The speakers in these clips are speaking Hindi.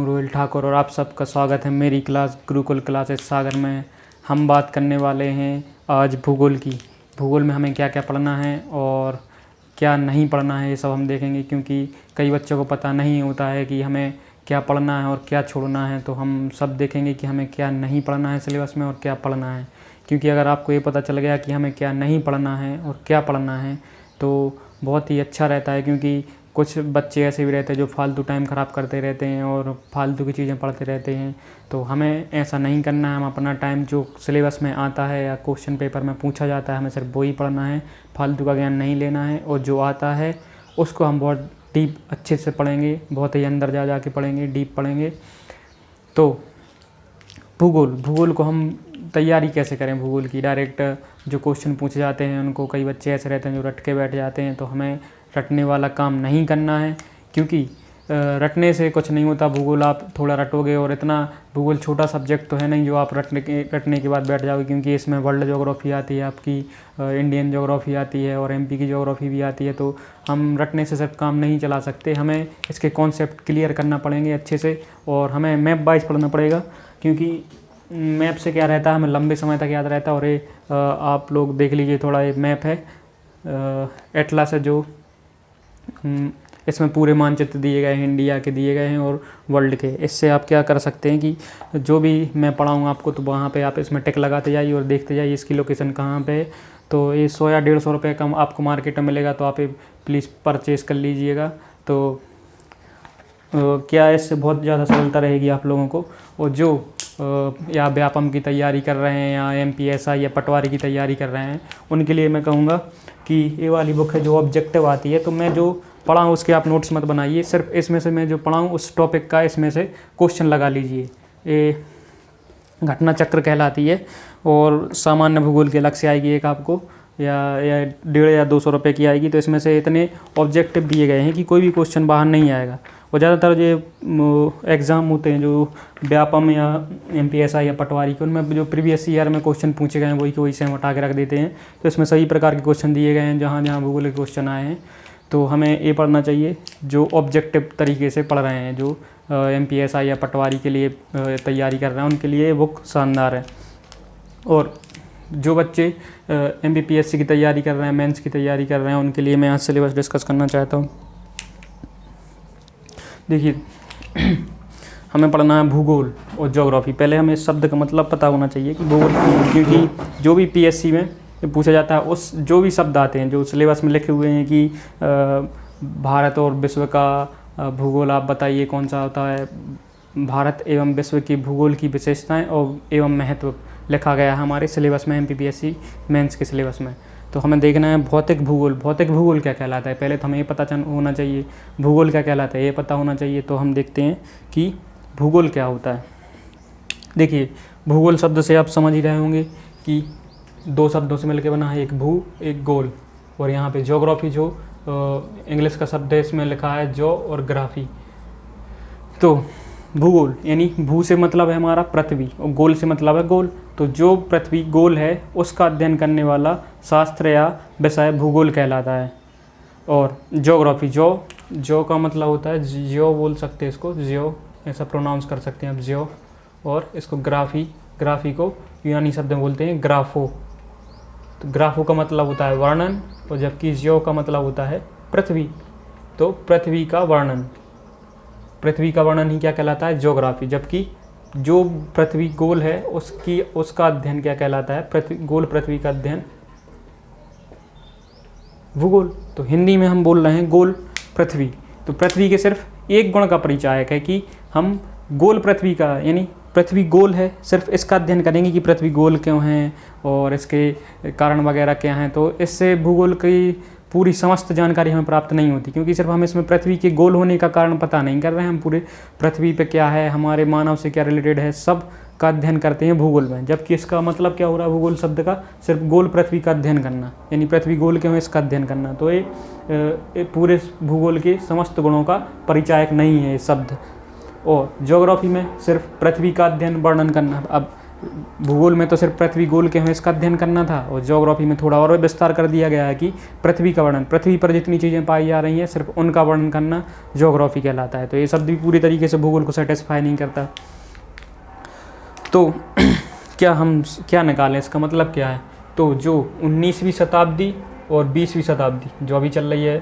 रोहिल ठाकुर और आप सबका स्वागत है मेरी क्लास गुरुकुल क्लासेस सागर में। हम बात करने वाले हैं आज भूगोल की। भूगोल में हमें क्या क्या पढ़ना है और क्या नहीं पढ़ना है, ये सब हम देखेंगे, क्योंकि कई बच्चों को पता नहीं होता है कि हमें क्या पढ़ना है और क्या छोड़ना है। तो हम सब देखेंगे कि हमें क्या नहीं पढ़ना है सिलेबस में और क्या पढ़ना है। क्योंकि अगर आपको ये पता चल गया कि हमें क्या नहीं पढ़ना है और क्या पढ़ना है तो बहुत ही अच्छा रहता है। क्योंकि कुछ बच्चे ऐसे भी रहते हैं जो फालतू टाइम ख़राब करते रहते हैं और फालतू की चीज़ें पढ़ते रहते हैं। तो हमें ऐसा नहीं करना है। हम अपना टाइम जो सिलेबस में आता है या क्वेश्चन पेपर में पूछा जाता है हमें सिर्फ वही पढ़ना है, फालतू का ज्ञान नहीं लेना है। और जो आता है उसको हम बहुत डीप अच्छे से पढ़ेंगे, बहुत ही अंदर जा के पढ़ेंगे, डीप पढ़ेंगे। तो भूगोल को हम तैयारी कैसे करें भूगोल की? डायरेक्ट जो क्वेश्चन पूछे जाते हैं उनको, कई बच्चे ऐसे रहते हैं जो रट के बैठ जाते हैं। तो हमें रटने वाला काम नहीं करना है, क्योंकि रटने से कुछ नहीं होता। भूगोल आप थोड़ा रटोगे और इतना भूगोल छोटा सब्जेक्ट तो है नहीं जो आप रटने के बाद बैठ जाओगे, क्योंकि इसमें वर्ल्ड ज्योग्राफी आती है, आपकी इंडियन ज्योग्राफी आती है और एमपी की ज्योग्राफी भी आती है। तो हम रटने से सिर्फ काम नहीं चला सकते, हमें इसके कॉन्सेप्ट क्लियर करना पड़ेंगे अच्छे से। और हमें मैप वाइज पढ़ना पड़ेगा, क्योंकि मैप से क्या रहता है, हमें लंबे समय तक याद रहता है। और ये आप लोग देख लीजिए, थोड़ा ये मैप है, एटलस है, जो इसमें पूरे मानचित्र दिए गए हैं, इंडिया के दिए गए हैं और वर्ल्ड के। इससे आप क्या कर सकते हैं कि जो भी मैं पढ़ाऊँगा आपको, तो वहाँ पे आप इसमें टिक लगाते जाइए और देखते जाइए इसकी लोकेशन कहाँ पे है। तो ये 100 या 150 रुपये का आपको मार्केट में मिलेगा, तो आप ये प्लीज़ परचेज़ कर लीजिएगा। तो क्या इससे बहुत ज़्यादा सरलता रहेगी आप लोगों को। और जो या व्यापम की तैयारी कर रहे हैं या एमपीएसआई या पटवारी की तैयारी कर रहे हैं, उनके लिए मैं कहूँगा कि ये वाली बुक है जो ऑब्जेक्टिव आती है। तो मैं जो पढ़ाऊँ उसके आप नोट्स मत बनाइए, सिर्फ इसमें से मैं जो पढ़ाऊँ उस टॉपिक का इसमें से क्वेश्चन लगा लीजिए। ये घटना चक्र कहलाती है और सामान्य भूगोल की अलग से आएगी एक आपको, या 150 या 200 रुपये की आएगी। तो इसमें से इतने ऑब्जेक्टिव दिए गए हैं कि कोई भी क्वेश्चन बाहर नहीं आएगा। और ज़्यादातर जो एग्ज़ाम होते हैं जो व्यापम या एमपीएसआई या पटवारी के, उनमें जो प्रीवियस ईयर में क्वेश्चन पूछे गए हैं वही के वही से हम हटा के रख देते हैं। तो इसमें सभी प्रकार के क्वेश्चन दिए गए हैं जहाँ जहाँ भूगोल के क्वेश्चन आए हैं। तो हमें ये पढ़ना चाहिए जो ऑब्जेक्टिव तरीके से पढ़ रहे हैं, जो एमपीएसआई या पटवारी के लिए तैयारी कर रहे हैं, उनके लिए बुक शानदार है। और जो बच्चे एमपीपीएससी की तैयारी कर रहे हैं, मेंस की तैयारी कर रहे हैं, उनके लिए मैं आज सिलेबस डिस्कस करना चाहता हूँ। देखिए, हमें पढ़ना है भूगोल और ज्योग्राफी। पहले हमें इस शब्द का मतलब पता होना चाहिए कि भूगोल, क्योंकि जो भी पीएससी में पूछा जाता है उस जो भी शब्द आते हैं जो सिलेबस में लिखे हुए हैं कि भारत और विश्व का भूगोल आप बताइए कौन सा होता है, भारत एवं विश्व की भूगोल की विशेषताएं और एवं महत्व लिखा गया है हमारे सिलेबस में, एमपीपीएससी मेंस के सिलेबस में। तो हमें देखना है भौतिक भूगोल। भौतिक भूगोल क्या कहलाता है, पहले तो हमें ये पता होना चाहिए भूगोल क्या कहलाता है, ये पता होना चाहिए। तो हम देखते हैं कि भूगोल क्या होता है। देखिए, भूगोल शब्द से आप समझ ही रहे होंगे कि दो शब्दों से मिलकर बना है, एक भू एक गोल। और यहाँ पे ज्योग्राफी जो इंग्लिश का शब्द है, इसमें लिखा है जो और ग्राफी। तो भूगोल यानी भू से मतलब है हमारा पृथ्वी और गोल से मतलब है गोल। तो जो पृथ्वी गोल है उसका अध्ययन करने वाला शास्त्र या विषय भूगोल कहलाता है। और ज्योग्राफी, जो का मतलब होता है जियो, बोल सकते हैं इसको जियो, ऐसा प्रोनाउंस कर सकते हैं आप जियो। और इसको ग्राफी को यूनानी शब्द में बोलते हैं ग्राफो। तो ग्राफो का मतलब होता है वर्णन, और जबकि जियो का मतलब होता है पृथ्वी। तो पृथ्वी का वर्णन ही क्या कहलाता है, ज्योग्राफी। जबकि जो पृथ्वी गोल है उसका अध्ययन क्या कहलाता है, गोल पृथ्वी का अध्ययन भूगोल। तो हिंदी में हम बोल रहे हैं गोल पृथ्वी। तो पृथ्वी के सिर्फ एक गुण का परिचायक है कि हम गोल पृथ्वी का, यानी पृथ्वी गोल है, सिर्फ इसका अध्ययन करेंगे कि पृथ्वी गोल क्यों है और इसके कारण वगैरह क्या हैं। तो इससे भूगोल की पूरी समस्त जानकारी हमें प्राप्त नहीं होती, क्योंकि सिर्फ हम इसमें पृथ्वी के गोल होने का कारण पता नहीं कर रहे हैं, हम पूरे पृथ्वी पे क्या है, हमारे मानव से क्या रिलेटेड है, सब का अध्ययन करते हैं भूगोल में। जबकि इसका मतलब क्या हो रहा है भूगोल शब्द का, सिर्फ गोल पृथ्वी का अध्ययन करना, यानी पृथ्वी गोल क्यों है इसका अध्ययन करना। तो ये पूरे भूगोल के समस्त गुणों का परिचायक नहीं है ये शब्द। और ज्योग्राफी में सिर्फ पृथ्वी का अध्ययन वर्णन करना। अब भूगोल में तो सिर्फ पृथ्वी गोल के हमें इसका अध्ययन करना था, और ज्योग्राफी में थोड़ा और विस्तार कर दिया गया है कि पृथ्वी का वर्णन, पृथ्वी पर जितनी चीज़ें पाई जा रही हैं सिर्फ उनका वर्णन करना ज्योग्राफी कहलाता है। तो ये शब्द भी पूरी तरीके से भूगोल को सेटिस्फाई नहीं करता। तो क्या निकालें, इसका मतलब क्या है? तो जो 19वीं शताब्दी और 20वीं शताब्दी जो अभी चल रही है,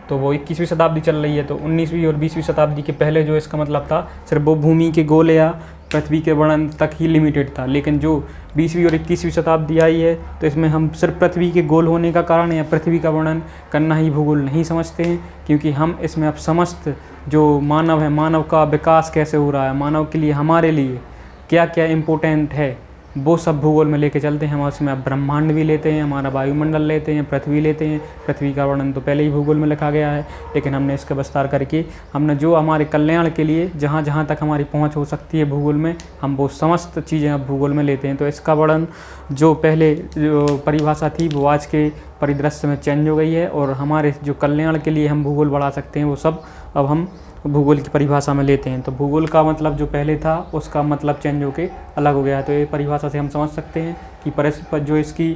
तो वो 21वीं शताब्दी चल रही है, तो 19वीं और 20वीं शताब्दी के पहले जो इसका मतलब था सिर्फ वो भूमि के गोल या पृथ्वी के वर्णन तक ही लिमिटेड था। लेकिन जो 20वीं और 21वीं शताब्दी आई है तो इसमें हम सिर्फ पृथ्वी के गोल होने का कारण या पृथ्वी का वर्णन करना ही भूगोल नहीं समझते हैं, क्योंकि हम इसमें अब समस्त जो मानव है, मानव का विकास कैसे हो रहा है, मानव के लिए, हमारे लिए क्या क्या इम्पोर्टेंट है, वो सब भूगोल में लेके चलते हैं। हम उसमें अब ब्रह्मांड भी लेते हैं, हमारा वायुमंडल लेते हैं, पृथ्वी लेते हैं। पृथ्वी का वर्णन तो पहले ही भूगोल में लिखा गया है, लेकिन हमने इसका विस्तार करके हमने जो हमारे कल्याण के लिए जहाँ जहाँ तक हमारी पहुँच हो सकती है भूगोल में, हम वो समस्त चीज़ें अब भूगोल में लेते हैं। तो इसका वर्णन जो पहले जो परिभाषा थी वो आज के परिदृश्य में चेंज हो गई है, और हमारे जो कल्याण के लिए हम भूगोल बढ़ा सकते हैं वो सब अब हम भूगोल की परिभाषा में लेते हैं। तो भूगोल का मतलब जो पहले था उसका मतलब चेंज होके अलग हो गया है। तो ये परिभाषा से हम समझ सकते हैं कि परस्पर जो इसकी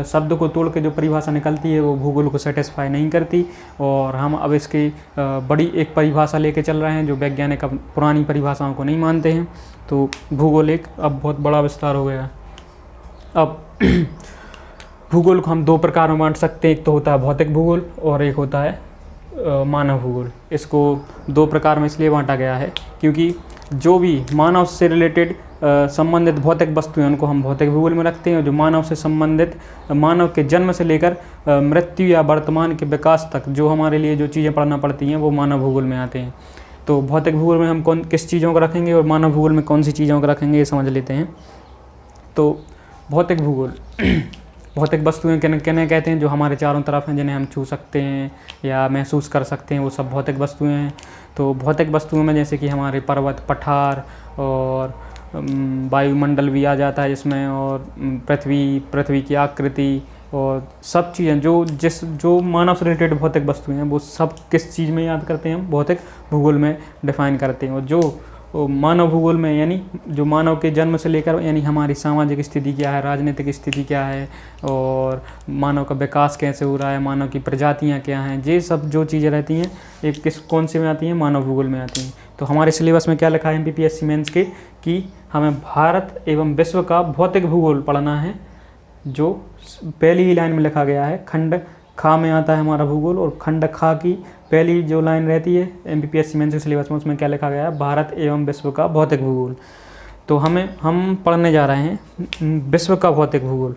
शब्द को तोड़ के जो परिभाषा निकलती है वो भूगोल को सेटिस्फाई नहीं करती, और हम अब इसकी बड़ी एक परिभाषा लेके चल रहे हैं जो वैज्ञानिक अब पुरानी परिभाषाओं को नहीं मानते हैं। तो भूगोल एक अब बहुत बड़ा विस्तार हो गया है। अब भूगोल को हम दो प्रकार में बांट सकते हैं, एक तो होता है भौतिक भूगोल और एक होता है मानव भूगोल। इसको दो प्रकार में इसलिए बांटा गया है क्योंकि जो भी मानव से रिलेटेड संबंधित भौतिक वस्तुएं उनको हम भौतिक भूगोल में रखते हैं, जो मानव से संबंधित, मानव के जन्म से लेकर मृत्यु या वर्तमान के विकास तक जो हमारे लिए जो चीज़ें पढ़ना पड़ती हैं वो मानव भूगोल में आते हैं। तो भौतिक भूगोल में हम किस चीज़ों को रखेंगे और मानव भूगोल में कौन सी चीज़ों को रखेंगे, ये समझ लेते हैं। तो भौतिक भूगोल भौतिक वस्तुएं किन्हें कहते हैं? जो हमारे चारों तरफ हैं, जिन्हें हम छू सकते हैं या महसूस कर सकते हैं, वो सब भौतिक वस्तुएं हैं। तो भौतिक वस्तुओं में जैसे कि हमारे पर्वत, पठार और वायुमंडल भी आ जाता है जिसमें, और पृथ्वी की आकृति और सब चीज़ें जो मानव से रिलेटेड भौतिक वस्तुएं हैं वो सब किस चीज़ में याद करते हैं? हम भौतिक भूगोल में डिफाइन करते हैं। और जो मानव भूगोल में यानी जो मानव के जन्म से लेकर यानी हमारी सामाजिक स्थिति क्या है, राजनीतिक स्थिति क्या है, और मानव का विकास कैसे हो रहा है, मानव की प्रजातियां क्या हैं, ये सब जो चीज़ें रहती हैं एक कौन से में आती हैं? मानव भूगोल में आती हैं। तो हमारे सिलेबस में क्या लिखा है MPPSC मेंस के कि हमें भारत एवं विश्व का भौतिक भूगोल पढ़ना है, जो पहली ही लाइन में लिखा गया है। खंड खा में आता है हमारा भूगोल, और खंड खा की पहली जो लाइन रहती है MPPSC मेंस के सिलेबस में, उसमें क्या लिखा गया है? भारत एवं विश्व का भौतिक भूगोल। तो हम पढ़ने जा रहे हैं विश्व का भौतिक भूगोल,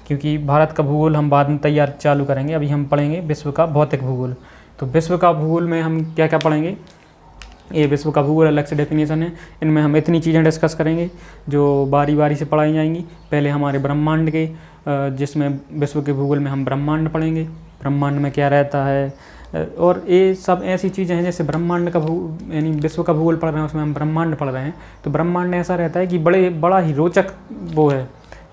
क्योंकि भारत का भूगोल हम बाद में तैयार चालू करेंगे, अभी हम पढ़ेंगे विश्व का भौतिक भूगोल। तो विश्व का भूगोल में हम क्या क्या पढ़ेंगे? ये विश्व का भूगोल अलग से डेफिनेशन है, इनमें हम इतनी चीज़ें डिस्कस करेंगे जो बारी बारी से पढ़ाई जाएंगी। पहले हमारे ब्रह्मांड के, जिसमें विश्व के भूगोल में हम ब्रह्मांड पढ़ेंगे, ब्रह्मांड में क्या रहता है, और ये सब ऐसी चीज़ें हैं जैसे ब्रह्मांड का यानी विश्व का भूगोल पढ़ रहे हैं उसमें हम ब्रह्मांड पढ़ रहे हैं। तो ब्रह्मांड ऐसा रहता है कि बड़ा ही रोचक वो है,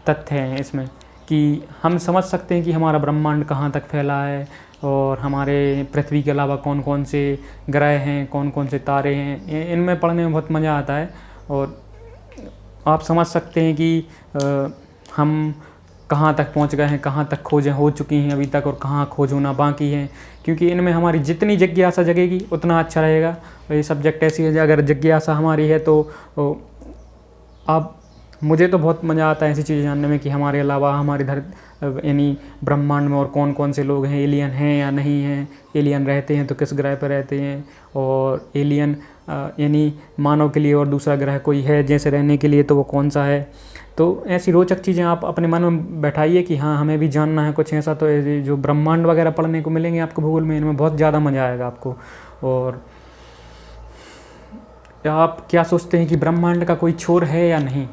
तथ्य हैं इसमें कि हम समझ सकते हैं कि हमारा ब्रह्मांड कहाँ तक फैला है, और हमारे पृथ्वी के अलावा कौन कौन से ग्रह हैं, कौन कौन से तारे हैं। इनमें पढ़ने में बहुत मज़ा आता है, और आप समझ सकते हैं कि हम कहाँ तक पहुँच गए हैं, कहाँ तक खोजें हो चुकी हैं अभी तक, और कहाँ खोज होना बाकी है, क्योंकि इनमें हमारी जितनी जिज्ञासा जगेगी उतना अच्छा रहेगा। ये सब्जेक्ट ऐसी है अगर जिज्ञासा हमारी है तो आप मुझे तो बहुत मज़ा आता है ऐसी चीज़ें जानने में कि हमारे अलावा हमारे यानी ब्रह्मांड में और कौन कौन से लोग हैं, एलियन हैं या नहीं हैं, एलियन रहते हैं तो किस ग्रह पर रहते हैं, और एलियन यानी मानव के लिए और दूसरा ग्रह कोई है जैसे रहने के लिए तो वो कौन सा है। तो ऐसी रोचक चीज़ें आप अपने मन में बैठाइए कि हाँ हमें भी जानना है कुछ ऐसा। तो जो ब्रह्मांड वगैरह पढ़ने को मिलेंगे आपको भूगोल में, इनमें बहुत ज़्यादा मज़ा आएगा आपको। और आप क्या सोचते हैं कि ब्रह्मांड का कोई छोर है या नहीं?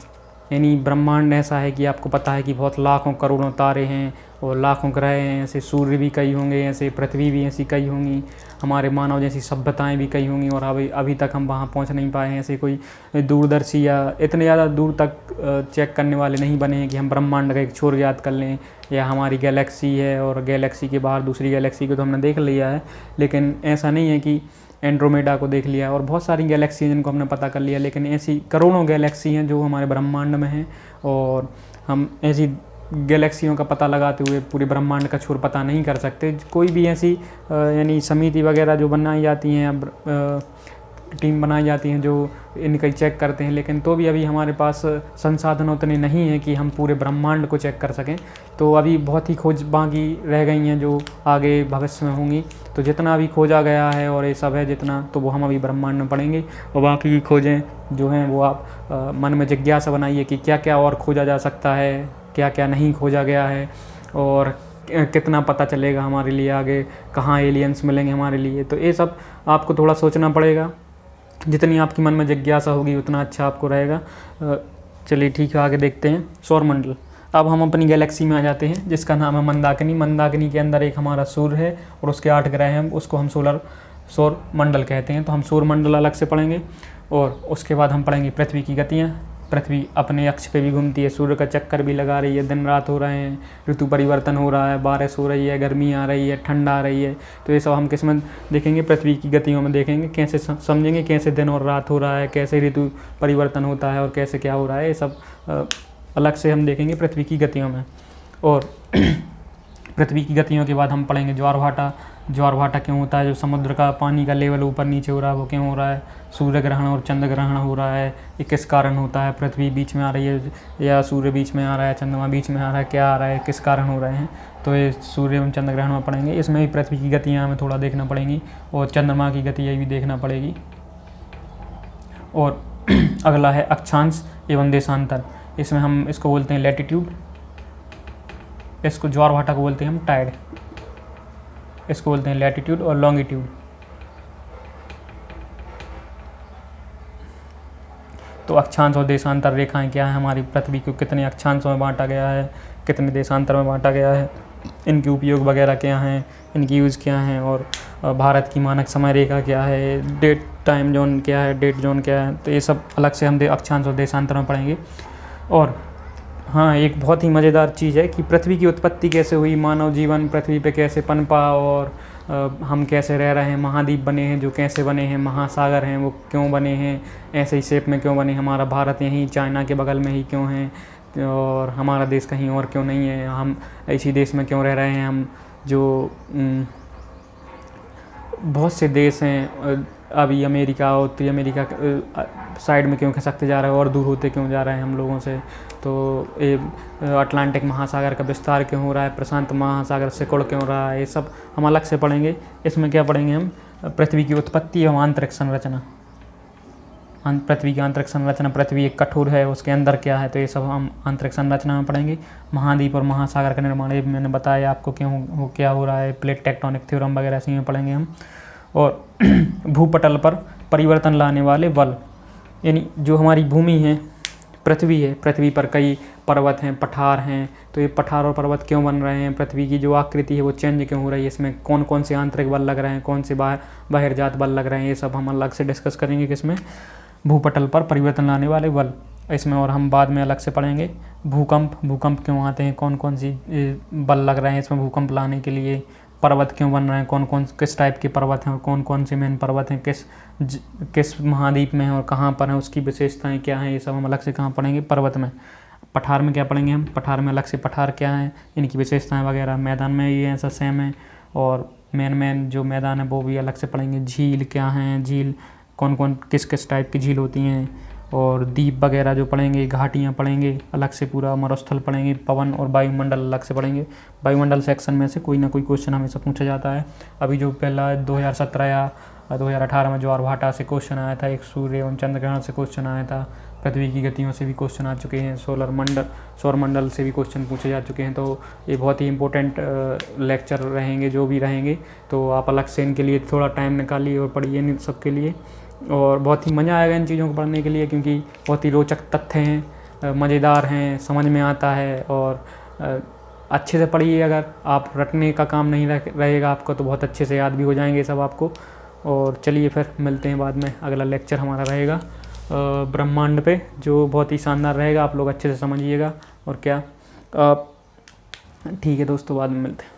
यानी ब्रह्मांड ऐसा है कि आपको पता है कि बहुत लाखों करोड़ों तारे हैं और लाखों ग्रह हैं, ऐसे सूर्य भी कई होंगे, ऐसे पृथ्वी भी ऐसी कई होंगी, हमारे मानव जैसी सभ्यताएं भी कई होंगी, और अभी तक हम वहाँ पहुँच नहीं पाए हैं। ऐसे कोई दूरदर्शी या इतने ज़्यादा दूर तक चेक करने वाले नहीं बने हैं कि हम ब्रह्मांड का एक छोर याद कर लें, या हमारी गैलेक्सी है और गैलेक्सी के बाहर दूसरी गैलेक्सी को तो हमने देख लिया है, लेकिन ऐसा नहीं है कि एंड्रोमेडा को देख लिया और बहुत सारी गैलेक्सी हैं जिनको हमने पता कर लिया, लेकिन ऐसी करोड़ों गैलेक्सी हैं जो हमारे ब्रह्मांड में हैं और हम ऐसी गैलेक्सियों का पता लगाते हुए पूरे ब्रह्मांड का छोर पता नहीं कर सकते। कोई भी ऐसी यानी समिति वगैरह जो बनाई जाती हैं, टीम बनाई जाती हैं जो इनका चेक करते हैं, लेकिन तो भी अभी हमारे पास संसाधन उतने नहीं हैं कि हम पूरे ब्रह्मांड को चेक कर सकें। तो अभी बहुत ही खोज बाकी रह गई हैं जो आगे भविष्य में होंगी। तो जितना अभी खोजा गया है और ये सब है जितना, तो वो हम अभी ब्रह्मांड में पढ़ेंगे। और बाकी की खोजें जो हैं वो आप मन में जिज्ञासा बनाइए कि क्या क्या और खोजा जा सकता है, क्या क्या नहीं खोजा गया है और कितना पता चलेगा हमारे लिए आगे, कहाँ एलियंस मिलेंगे हमारे लिए। तो ये सब आपको थोड़ा सोचना पड़ेगा। जितनी आपकी मन में जिज्ञासा होगी उतना अच्छा आपको रहेगा। चलिए ठीक है, आगे देखते हैं सौरमंडल। अब हम अपनी गैलेक्सी में आ जाते हैं जिसका नाम है मंदाकिनी। मंदाकिनी के अंदर एक हमारा सूर्य है और उसके 8 ग्रह हैं, उसको हम सौर मंडल कहते हैं। तो हम सौर मंडल अलग से पढ़ेंगे और उसके बाद हम पढ़ेंगे पृथ्वी की गतियाँ। पृथ्वी अपने अक्ष पे भी घूमती है, सूर्य का चक्कर भी लगा रही है, दिन रात हो रहे हैं, ऋतु परिवर्तन हो रहा है, बारिश हो रही है, गर्मी आ रही है, ठंड आ रही है। तो ये सब हम किस में देखेंगे? पृथ्वी की गतियों में देखेंगे। कैसे समझेंगे कैसे दिन और रात हो रहा है, कैसे ऋतु परिवर्तन होता है और कैसे क्या हो रहा है, ये सब अलग से हम देखेंगे पृथ्वी की गतियों में। और पृथ्वी की गतियों के बाद हम पढ़ेंगे ज्वार भाटा। ज्वार भाटा क्यों होता है? जो समुद्र का पानी का लेवल ऊपर नीचे हो रहा है वो क्यों हो रहा है? सूर्य ग्रहण और चंद्र ग्रहण हो रहा है, ये किस कारण होता है? पृथ्वी बीच में आ रही है या सूर्य बीच में आ रहा है, चंद्रमा बीच में आ रहा है, क्या आ रहा है, किस कारण हो रहे हैं? तो ये सूर्य एवं चंद्र ग्रहण में पढ़ेंगे। इसमें भी पृथ्वी की गतियाँ हमें थोड़ा देखना पड़ेंगी और चंद्रमा की गति भी देखना पड़ेगी। और अगला है अक्षांश एवं देशांतर। इसमें हम इसको बोलते हैं लैटिट्यूड, इसको ज्वार भाटा को बोलते हैं हम टाइड, इसको बोलते हैं लैटिट्यूड और लॉन्गिट्यूड। तो अक्षांश और देशांतर रेखाएं क्या है हमारी पृथ्वी को कितने अक्षांशों में बांटा गया है, कितने देशांतर में बांटा गया है, इनके उपयोग वगैरह क्या हैं, इनकी यूज़ क्या हैं, और भारत की मानक समय रेखा क्या है, डेट टाइम जोन क्या है, डेट जोन क्या है। तो ये सब अलग से हम अक्षांश और देशांतर में पढ़ेंगे। और हाँ, एक बहुत ही मज़ेदार चीज़ है कि पृथ्वी की उत्पत्ति कैसे हुई, मानव जीवन पृथ्वी पे कैसे पनपा और हम कैसे रह रहे हैं, महाद्वीप बने हैं जो कैसे बने हैं, महासागर हैं वो क्यों बने हैं, ऐसे ही शेप में क्यों बने, हमारा भारत यहीं चाइना के बगल में ही क्यों है और हमारा देश कहीं और क्यों नहीं है, हम इसी देश में क्यों रह रहे हैं, हम जो बहुत से देश हैं अभी अमेरिका, उत्तरी अमेरिका साइड में क्यों खिसकते जा रहे हैं और दूर होते क्यों जा रहे हैं हम लोगों से। तो ये अटलांटिक महासागर का विस्तार क्यों हो रहा है, प्रशांत महासागर सिकुड़ क्यों रहा है, ये सब हम अलग से पढ़ेंगे। इसमें क्या पढ़ेंगे हम? पृथ्वी की उत्पत्ति एवं आंतरिक संरचना। पृथ्वी की आंतरिक संरचना, पृथ्वी एक कठोर है उसके अंदर क्या है, तो ये सब हम आंतरिक संरचना में पढ़ेंगे। महाद्वीप और महासागर का निर्माण ये मैंने बताया आपको क्यों क्या हो रहा है, प्लेट टेक्टोनिक थ्योरम वगैरह इसी में पढ़ेंगे हम। और भूपटल पर परिवर्तन लाने वाले बल, यानी जो हमारी भूमि है, पृथ्वी है, पृथ्वी पर कई पर्वत हैं, पठार हैं, तो ये पठार और पर्वत क्यों बन रहे हैं, पृथ्वी की जो आकृति है वो चेंज क्यों हो रही है, इसमें कौन कौन से आंतरिक बल लग रहे हैं, कौन से बहिर्जात बल लग रहे हैं, ये सब हम अलग से डिस्कस करेंगे। किसमें? भूपटल पर परिवर्तन लाने वाले बल। इसमें और हम बाद में अलग से पढ़ेंगे भूकंप क्यों आते हैं, कौन कौन सी बल लग रहे हैं इसमें भूकंप लाने के लिए, पर्वत क्यों बन रहे हैं, किस टाइप के पर्वत हैं और कौन कौन से मेन पर्वत हैं, किस महाद्वीप में हैं और कहाँ पर हैं, उसकी विशेषताएं क्या हैं, ये सब हम अलग से कहाँ पढ़ेंगे? पर्वत में। पठार में क्या पढ़ेंगे हम? पठार में अलग से पठार क्या हैं, इनकी विशेषताएं वगैरह। मैदान में ये ऐसा सेम है और मेन जो मैदान है वो भी अलग से पढ़ेंगे। झील क्या हैं, झील कौन किस टाइप की झील होती हैं, और द्वीप वगैरह जो पढ़ेंगे, घाटियाँ पढ़ेंगे अलग से, पूरा मरुस्थल पढ़ेंगे, पवन और वायुमंडल अलग से पढ़ेंगे। वायुमंडल सेक्शन में से कोई ना कोई क्वेश्चन हमेशा पूछा जाता है। अभी जो पहला 2017 या 2018 में ज्वार भाटा से क्वेश्चन आया था, एक सूर्य एवं चंद्र ग्रहण से क्वेश्चन आया था, पृथ्वी की गतियों से भी क्वेश्चन आ चुके हैं, सौर मंडल से भी क्वेश्चन पूछे जा चुके हैं। तो ये बहुत ही इंपॉर्टेंट लेक्चर रहेंगे जो भी रहेंगे, तो आप अलग से इनके लिए थोड़ा टाइम निकालिए और पढ़िए इन सब के लिए। और बहुत ही मज़ा आएगा इन चीज़ों को पढ़ने के लिए, क्योंकि बहुत ही रोचक तथ्य हैं, मज़ेदार हैं, समझ में आता है। और अच्छे से पढ़िए, अगर आप रटने का काम नहीं रहेगा आपको तो बहुत अच्छे से याद भी हो जाएंगे सब आपको। और चलिए फिर मिलते हैं बाद में, अगला लेक्चर हमारा रहेगा ब्रह्मांड पे, जो बहुत ही शानदार रहेगा, आप लोग अच्छे से समझिएगा। और क्या ठीक है दोस्तों, बाद में मिलते हैं।